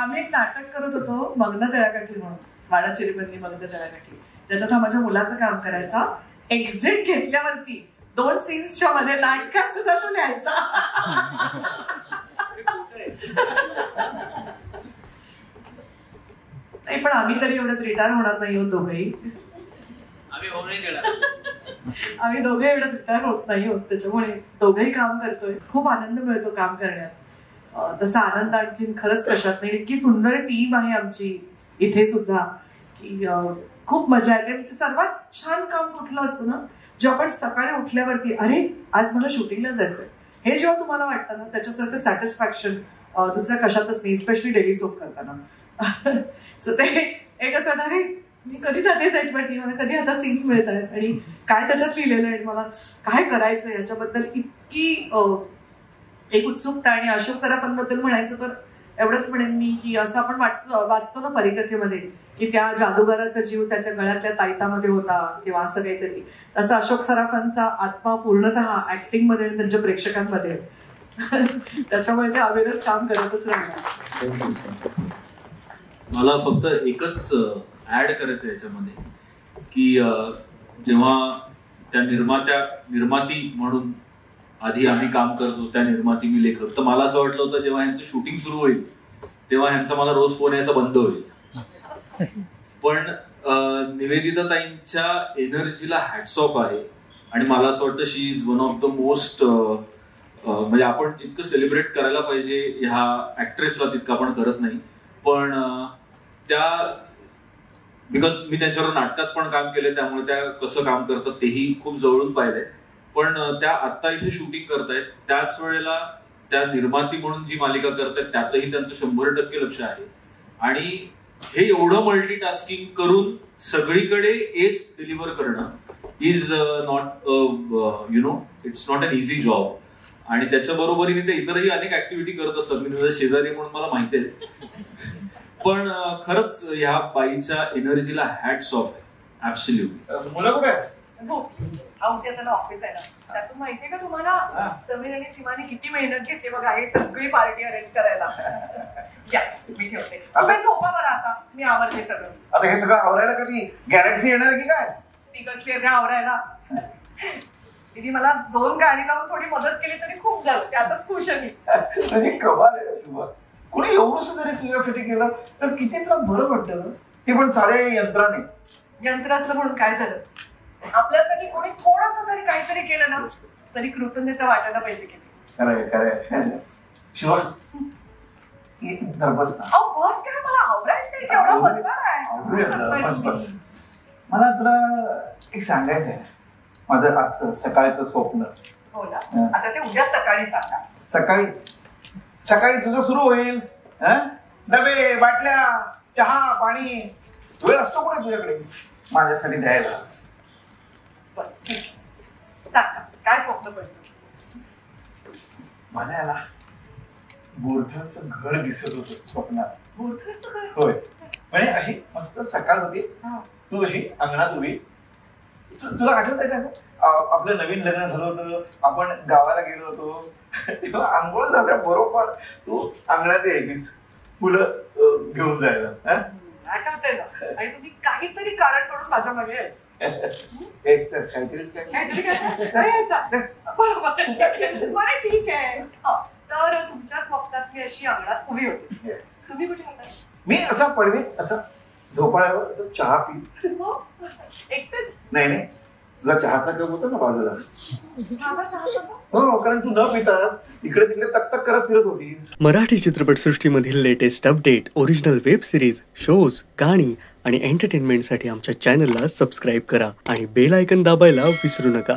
आम्ही एक नाटक करत होतो मग्न तळ्याकाठी म्हणून, वाडा चिरीबंदी मग्न तळ्याकाठी. त्याच्यात हा माझ्या मुलाचं काम करायचा. एक्झिट घेतल्यावरती 2 सीन्सच्या मध्ये नाटकात सुद्धा तो लिहायचा. नाही पण आम्ही तरी एवढ्यात रिटायर होणार नाही होत दोघेही. आम्ही दोघे एवढ्यात रिटायर होत नाही होत, त्याच्यामुळे दोघेही काम करतोय. खूप आनंद मिळतो काम करण्यात. तसा आनंद आणखीन खरंच कशात नाही. इतकी सुंदर टीम आहे आमची इथे सुद्धा की खूप मजा येते. सर्वात छान काम कुठलं असतं ना, जे आपण सकाळी उठल्यावरती अरे आज मला शूटिंगला जायचंय हे जेव्हा तुम्हाला वाटतं ना, त्याच्यासारखं सॅटिस्फॅक्शन दुसऱ्या कशातच नाही, स्पेशली डेली सोप करताना. सो ते एक असं अरे मी कधी जाते सेटवरती, मला कधी हातात सीन्स मिळत आहेत आणि काय त्याच्यात लिहिलेलं आहे, मला काय करायचं याच्याबद्दल इतकी एक उत्सुकता. आणि अशोक सराफांबद्दल म्हणायचं तर एवढंच म्हणेन मी की असं आपण वाचतो ना परिकथेमध्ये की त्या जादूगाराचा जीव त्याच्या गळ्यातल्या ताईतामध्ये होता किंवा असं काहीतरी, तसं अशोक सराफांचा आत्मा पूर्णतः ऍक्टिंग मध्ये आणि त्यांच्या प्रेक्षकांमध्ये. त्याच्यामुळे ते अविरत काम करतच राहणार. मला फक्त एकच ऍड करायचं याच्यामध्ये की जेव्हा त्या निर्माती म्हणून आधी आम्ही काम करतो, त्या निर्माती मी लेखक, तर मला असं वाटलं होतं जेव्हा ह्यांचं शूटिंग सुरू होईल तेव्हा ह्यांचा मला रोज फोन यायचा बंद होईल. पण निवेदिता ताईंच्या एनर्जीला हॅट्स ऑफ आहे. आणि मला असं वाटतं she is one of the most, म्हणजे आपण जितकं सेलिब्रेट करायला पाहिजे ह्या ऍक्ट्रेसला तितकं आपण करत नाही. पण त्या बिकॉज मी त्यांच्यावर नाटकात पण काम केलंय, त्यामुळे त्या कसं काम करतात तेही खूप जवळून पाहिलंय. पण त्या आत्ता इथे शूटिंग करतायत, त्याच वेळेला त्या निर्माती म्हणून जी मालिका करतायत त्यातही त्यांचं 100% लक्ष आहे. आणि हे एवढं मल्टीटास्किंग करून सगळीकडे एस डिलिव्हर करणं is not it's not an easy job. आणि त्याच्या बरोबरीने ते इतरही अनेक ऍक्टिव्हिटी करत असतात. मी तुझ्या शेजारी म्हणून मला माहिती आहे. पण खरंच ह्या बाईच्या एनर्जीला हॅट्स ऑफ आहे. ऍब्सोल्युटली. मुलं कुठे ऑफिस आहे ना, त्यातून माहितीये का तुम्हाला समीर आणि सीमाने किती मेहनत घेतली बघा हे सगळी पार्टी अरेंज करायला. या मी ठेवते तुम्ही झोपा बरं, आता मी आवडते सगळं. आता हे सगळं आवरायला कधी गॅलेक्सी येणार की काय? ती कसली आहे आवरायला? तिने मला 2 गाडी लावून थोडी मदत केली तरी खूप झालं, त्यातच खुश आहे मी. म्हणजे कमाल आहे शुभा. कोणी एवढंसं जरी तुझ्यासाठी केलं तर किती तुला बरं वाटतं ना, ते पण साऱ्या यंत्राने. यंत्र असलं म्हणून काय झालं, आपल्यासाठी कोणी थोडंसं जरी काहीतरी केलं ना तरी कृतज्ञता वाटायला पाहिजे. किती खरंय खरंय. शिवा जर बस ना. बस काय, मला आवरायचंय केवढा बसणार बस बस. मला तुला एक सांगायचं आहे, माझं आजचं सकाळचं स्वप्न. हो ना, आता ते उद्या सकाळी सांगा. सकाळी सकाळी तुझं सुरू होईल, डबे बाटल्या चहा पाणी, वेळ असतो कोणी तुझ्याकडे माझ्यासाठी द्यायला? काय स्वप्न पडलं? मला याला बोरधरचं घर दिसत होतं स्वप्नात. बोरधरचं घर? होय. म्हणजे अशी मस्त सकाळ होती, तू अशी अंगणात उभी. तुला आठवत आहे का आपलं नवीन लग्न झालं होतं, आपण गावाला गेलो होतो, तेव्हा आंघोळ झाल्या बरोबर तू अंगणात यायचीस फुलं घेऊन जायला. आठवतंय ना, आणि तुम्ही काहीतरी कारण करून माझ्या मागे यायचं. एक तर काहीतरीच बरं ठीक आहे. तर तुमच्या स्वप्नात मी अशी अंगणात उभी होती, तुम्ही कुठे होता? मी असा पडवीत असं झोपाळ्यावर असं चहा पी. एकटेच? नाही, तुझा चहाचा कप होता ना बाजूला. माझा चहा? हो, कारण तू न पितास इकडे तिकडे तक करत फिरत होतीस. मराठी चित्रपटसृष्टीमधील latest update, original web series, shows, गाणी आणि एंटरटेनमेंटसाठी आमच्या चॅनलला सबस्क्राईब करा आणि बेल आयकॉन दाबायला विसरू नका.